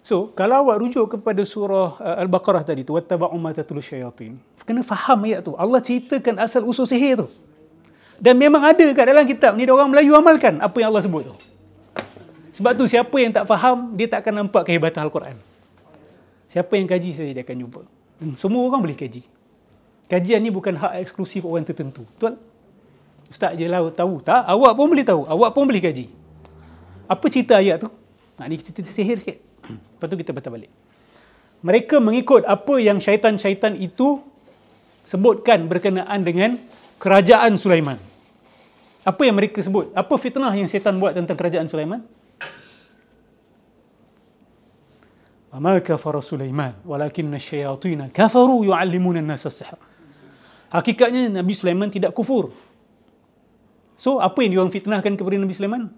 So, kalau awak rujuk kepada surah Al-Baqarah tadi tu, wattaba'u ma tatlu syayatin, kena faham ayat tu. Allah ceritakan asal usul sihir tu. Dan memang ada kat dalam kitab ni, orang Melayu amalkan apa yang Allah sebut tu. Sebab tu siapa yang tak faham, dia tak akan nampak kehebatan Al-Quran. Siapa yang kaji saja dia akan jumpa. Semua orang boleh kaji. Kajian ni bukan hak eksklusif orang tertentu. Betul? Ustaz je lah tahu. Tak, awak pun boleh tahu. Awak pun boleh kaji. Apa cerita ayat tu? Ni cerita sihir sikit. Lepas tu kita baca balik. Mereka mengikut apa yang syaitan-syaitan itu sebutkan berkenaan dengan kerajaan Sulaiman. Apa yang mereka sebut? Apa fitnah yang syaitan buat tentang kerajaan Sulaiman? Wa ma kafara Sulaiman walakinna asyayatin kafaru yu'allimuna an-nasa as-sihr. Hakikatnya Nabi Sulaiman tidak kufur. So, apa yang diorang fitnahkan kepada Nabi Sulaiman?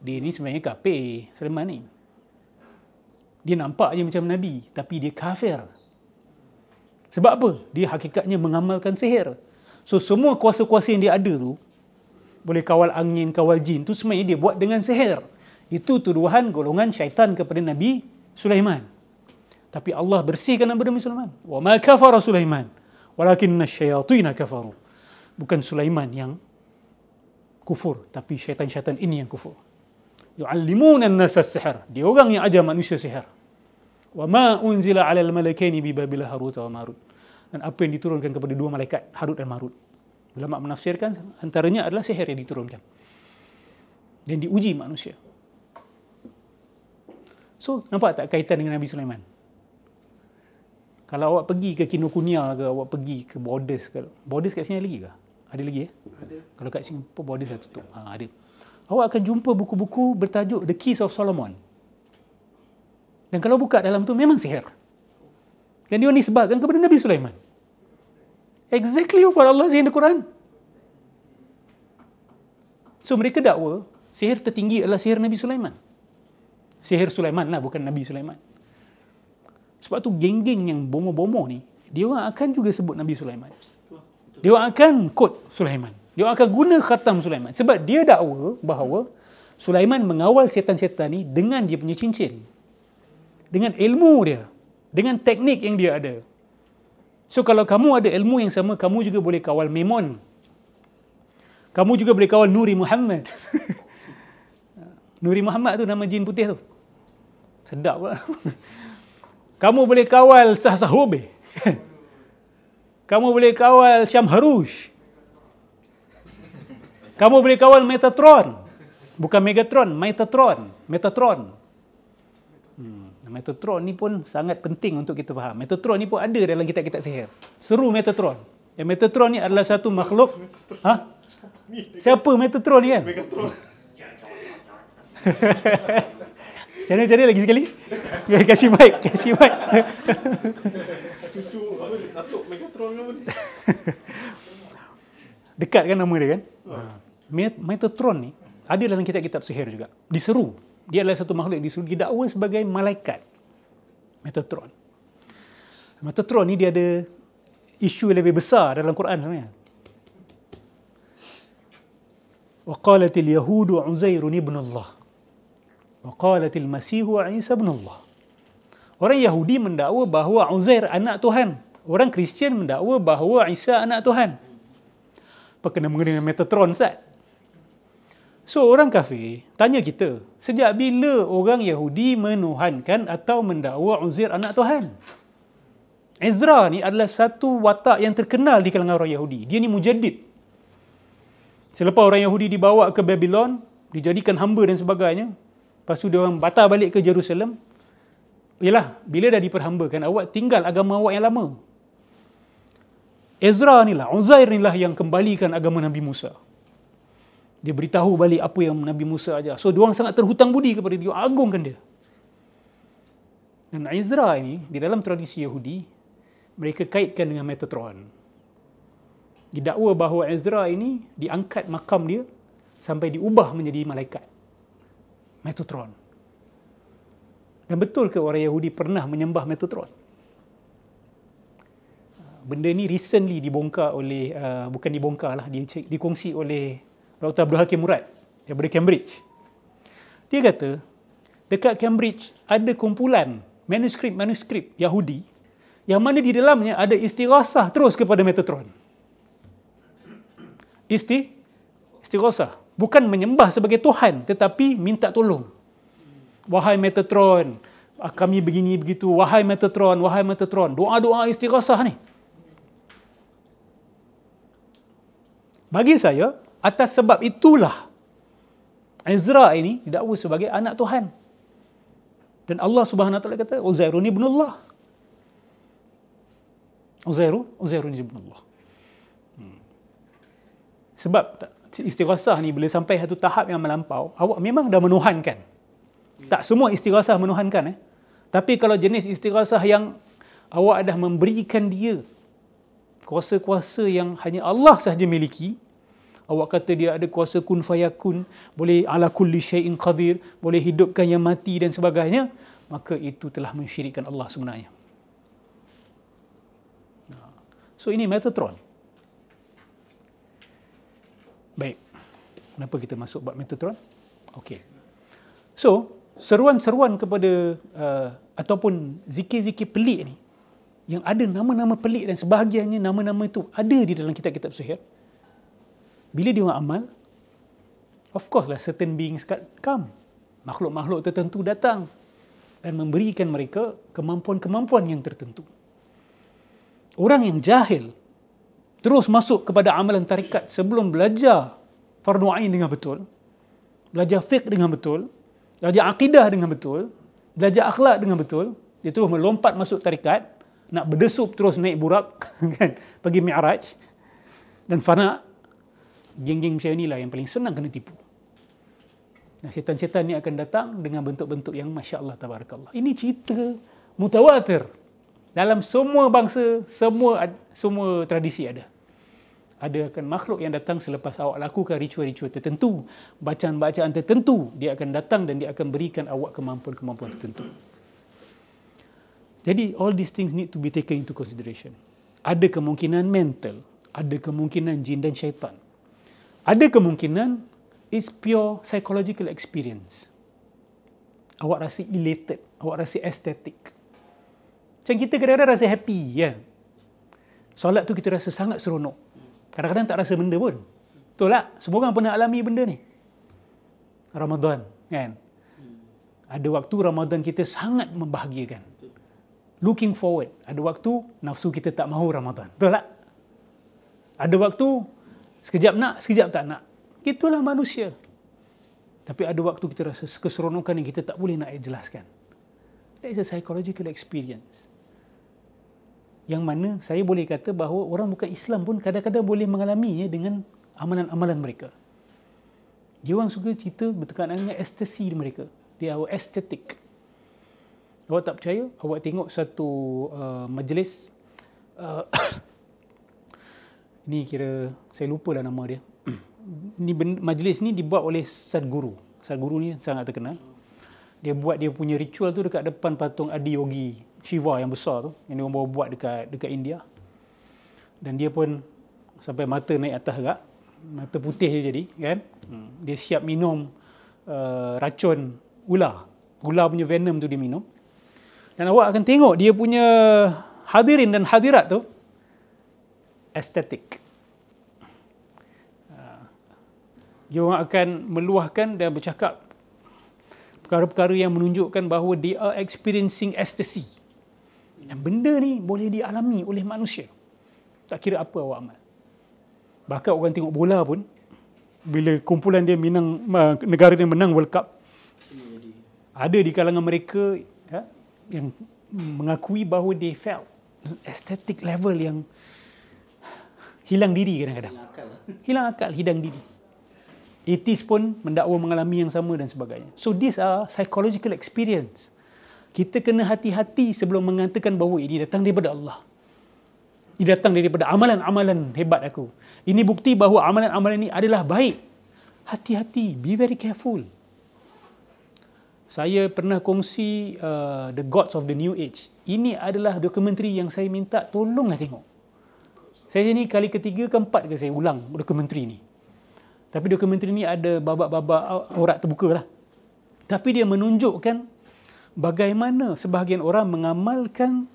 Dia ni sebenarnya kafir, Sulaiman ni. Dia nampak je macam Nabi, tapi dia kafir. Sebab apa? Dia hakikatnya mengamalkan sihir. So, semua kuasa-kuasa yang dia ada tu, boleh kawal angin, kawal jin, tu sebenarnya dia buat dengan sihir. Itu tuduhan golongan syaitan kepada Nabi Sulaiman. Tapi Allah bersihkan nama Nabi Sulaiman. Wa ma kafara Sulaiman, walakinna asyayatin kafaru. Bukan Sulaiman yang kufur, tapi syaitan-syaitan ini yang kufur. Yu'allimuna an-nasa as-sihr. Dia orang yang ajar manusia sihir. Wa ma unzila 'alal malakaini bi Babil Harut wa Marut. Dan apa yang diturunkan kepada dua malaikat, Harut dan Marut. Ulama menafsirkan antaranya adalah sihir yang diturunkan dan diuji manusia. So, nampak tak kaitan dengan Nabi Sulaiman? Kalau awak pergi ke Kinokuniya ke, awak pergi ke Borders ke, Borders kat sini ada lagi ke? Ada lagi ya? Ada. Kalau kat Singapore Borders dah tutup. Ada. Awak akan jumpa buku-buku bertajuk The Keys of Solomon. Dan kalau buka dalam tu memang sihir. Dan dia nisbahkan kepada Nabi Sulaiman. Exactly what Allah says in the Quran. So mereka dakwa sihir tertinggi adalah sihir Nabi Sulaiman. Sihir Sulaiman lah, bukan Nabi Sulaiman. Sebab tu geng-geng yang bomoh-bomoh ni, dia orang akan juga sebut Nabi Sulaiman. Dia orang akan quote Sulaiman. Dia akan guna khatam Sulaiman. Sebab dia dakwa bahawa Sulaiman mengawal setan-setan ni dengan dia punya cincin. Dengan ilmu dia. Dengan teknik yang dia ada. So kalau kamu ada ilmu yang sama, kamu juga boleh kawal Memon. Kamu juga boleh kawal Nuri Muhammad. Nuri Muhammad tu nama jin putih tu. Sedap pula. Kamu boleh kawal Sahsahube. Kamu boleh kawal Syamharush. Kamu boleh kawal Metatron. Bukan Megatron, Metatron. Metatron. Metatron ni pun sangat penting untuk kita faham. Metatron ni pun ada dalam kitab-kitab sihir. Seru Metatron. Yang Metatron ni adalah satu makhluk. Ha? Siapa Metatron ni kan? Megatron. Cari lagi sekali. Kasih mic. Cucu Datuk Megatron ke apa ni? Dekat kan nama dia kan? Metatron ni ada dalam kitab-kitab sihir juga. Diseru. Dia adalah satu makhluk yang diseru, didakwa sebagai malaikat. Metatron. Metatron ni dia ada isu yang lebih besar dalam Quran sebenarnya. Wa qalatil yahudu Uzairun ibn Allah. Wa qalatil masihu Isa ibn Allah. Orang Yahudi mendakwa bahawa Uzair anak Tuhan. Orang Kristian mendakwa bahawa Isa anak Tuhan. Apa kena mengenai Metatron, Ustaz? So, orang kafir tanya kita, sejak bila orang Yahudi menuhankan atau mendakwa Uzair anak Tuhan? Ezra ni adalah satu watak yang terkenal di kalangan orang Yahudi. Dia ni mujaddid. Selepas orang Yahudi dibawa ke Babylon, dijadikan hamba dan sebagainya, lepas tu dia orang batal balik ke Jerusalem. Yalah, bila dah diperhambakan, awak tinggal agama awak yang lama. Ezra ni lah, Uzair ni lah yang kembalikan agama Nabi Musa. Dia beritahu balik apa yang Nabi Musa ajar. So, diorang sangat terhutang budi kepada dia, agungkan dia. Dan Ezra ini, di dalam tradisi Yahudi, mereka kaitkan dengan Metatron. Didakwa bahawa Ezra ini diangkat makam dia sampai diubah menjadi malaikat. Metatron. Dan betul ke orang Yahudi pernah menyembah Metatron? Benda ni recently dibongkar oleh, bukan dibongkar lah, dikongsi oleh Dr. Abdul Hakim Murad daripada Cambridge. Dia kata, dekat Cambridge ada kumpulan manuskrip Yahudi yang mana di dalamnya ada istighasah terus kepada Metatron. Istighasah. Bukan menyembah sebagai Tuhan, tetapi minta tolong. Wahai Metatron, kami begini begitu. Wahai Metatron. Doa-doa istighasah ni. Bagi saya, atas sebab itulah Ezra ini didakwa sebagai anak Tuhan. Dan Allah Subhanahu Wa Taala kata, Uzairun ibnullah. Uzairun ibnullah. Sebab istighasah ni bila sampai satu tahap yang melampau, awak memang dah menuhankan. Tak semua istighasah menuhankan. Tapi kalau jenis istighasah yang awak dah memberikan dia kuasa-kuasa yang hanya Allah sahaja miliki, awak kata dia ada kuasa kun fayakun, boleh ala kulli syai'in qadir, boleh hidupkan yang mati dan sebagainya, maka itu telah mensyirikkan Allah sebenarnya. So ini Metatron. Baik. Kenapa kita masuk bab Metatron? Okey. So, seruan-seruan kepada ataupun zikir-zikir pelik ni yang ada nama-nama pelik dan sebahagiannya nama-nama itu ada di dalam kitab-kitab sihir. Bila dia orang amal, of course lah certain beings come. Makhluk-makhluk tertentu datang dan memberikan mereka kemampuan-kemampuan yang tertentu. Orang yang jahil terus masuk kepada amalan tarikat sebelum belajar fardu ain dengan betul, belajar fiqh dengan betul, belajar akidah dengan betul, belajar akhlak dengan betul, dia terus melompat masuk tarikat, nak berdesup terus naik burak kan, pergi mi'raj dan fana. Geng-geng macam inilah yang paling senang kena tipu. Nah, setan-setan ni akan datang dengan bentuk-bentuk yang masya-Allah tabarakallah. Ini cerita mutawatir. Dalam semua bangsa, semua tradisi ada. Ada akan makhluk yang datang selepas awak lakukan ritual-ritual tertentu, bacaan-bacaan tertentu, dia akan datang dan dia akan berikan awak kemampuan-kemampuan tertentu. Jadi all these things need to be taken into consideration. Ada kemungkinan mental, ada kemungkinan jin dan syaitan. Ada kemungkinan it's pure psychological experience. Awak rasa elated, awak rasa estetik. Macam kita kadang-kadang rasa happy, ya. Solat tu kita rasa sangat seronok. Kadang-kadang tak rasa benda pun. Betul tak? Semua orang pernah alami benda ni. Ramadan, kan? Ada waktu Ramadan kita sangat membahagiakan. Looking forward. Ada waktu nafsu kita tak mahu Ramadan. Betul tak? Ada waktu sekejap nak, sekejap tak nak. Itulah manusia. Tapi ada waktu kita rasa keseronokan yang kita tak boleh nak jelaskan. That is a psychological experience. Yang mana saya boleh kata bahawa orang bukan Islam pun kadang-kadang boleh mengalaminya dengan amalan-amalan mereka. Dia orang suka cerita bertekatan dengan ekstasi mereka. Dia estetik. Awak tak percaya? Awak tengok satu majlis. Ni kira, saya lupa lah nama dia. Majlis ni dibuat oleh Sadhguru. Sadhguru ni sangat terkenal. Dia buat dia punya ritual tu dekat depan patung Adi Yogi Shiva yang besar tu, yang dia orang bawa buat dekat India. Dan dia pun sampai mata naik atas agak, mata putih dia jadi, kan? Dia siap minum racun ular. Ular punya venom tu dia minum. Dan awak akan tengok dia punya hadirin dan hadirat tu estetik. Dia orang akan meluahkan dan bercakap perkara-perkara yang menunjukkan bahawa they are experiencing ecstasy. Dan benda ni boleh dialami oleh manusia. Tak kira apa awak amal. Bahkan orang tengok bola pun, bila kumpulan dia menang, negara dia menang World Cup, ada di kalangan mereka yang mengakui bahawa they felt aesthetic level yang hilang diri kadang-kadang. Hilang akal, hilang diri. Atheist pun mendakwa mengalami yang sama dan sebagainya. So these are psychological experience. Kita kena hati-hati sebelum mengatakan bahawa ini datang daripada Allah. Ini datang daripada amalan-amalan hebat aku. Ini bukti bahawa amalan-amalan ini adalah baik. Hati-hati, be very careful. Saya pernah kongsi The Gods of the New Age. Ini adalah dokumentari yang saya minta tolonglah tengok. Saya ni kali ketiga ke empat ke saya ulang dokumentari ni. Tapi dokumentari ni ada babak-babak aurat terbuka lah. Tapi dia menunjukkan bagaimana sebahagian orang mengamalkan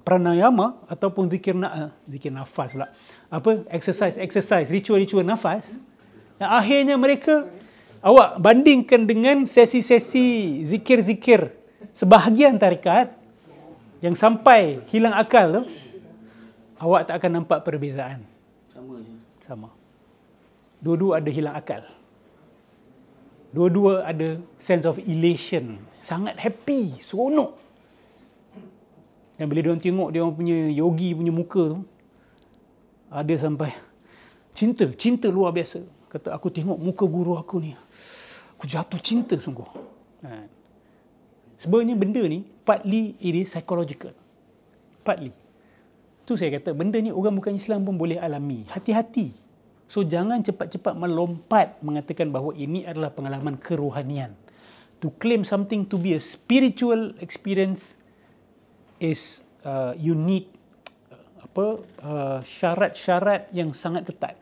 pranayama ataupun zikir nafas pula. Exercise, ritual nafas. Dan akhirnya mereka, awak bandingkan dengan sesi-sesi zikir-zikir sebahagian tarikat yang sampai hilang akal tu, awak tak akan nampak perbezaan. Sama. Dua-dua ada hilang akal. Dua-dua ada sense of elation. Sangat happy, seronok. Dan bila diorang tengok dia orang punya yogi punya muka tu, ada sampai cinta luar biasa. Kata, aku tengok muka guru aku ni, aku jatuh cinta sungguh. Sebenarnya benda ni, partly it is psychological. Partly. Tu saya kata, benda ni orang bukan Islam pun boleh alami. Hati-hati. So, jangan cepat-cepat melompat mengatakan bahawa ini adalah pengalaman kerohanian. To claim something to be a spiritual experience is you need syarat-syarat yang sangat ketat.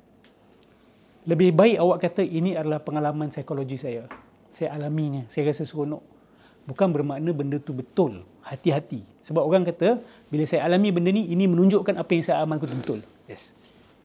Lebih baik awak kata ini adalah pengalaman psikologi saya. Saya alaminya, saya rasa seronok. Bukan bermakna benda tu betul. Hati-hati. Sebab orang kata, bila saya alami benda ni, ini menunjukkan apa yang saya amalkan betul. Yes.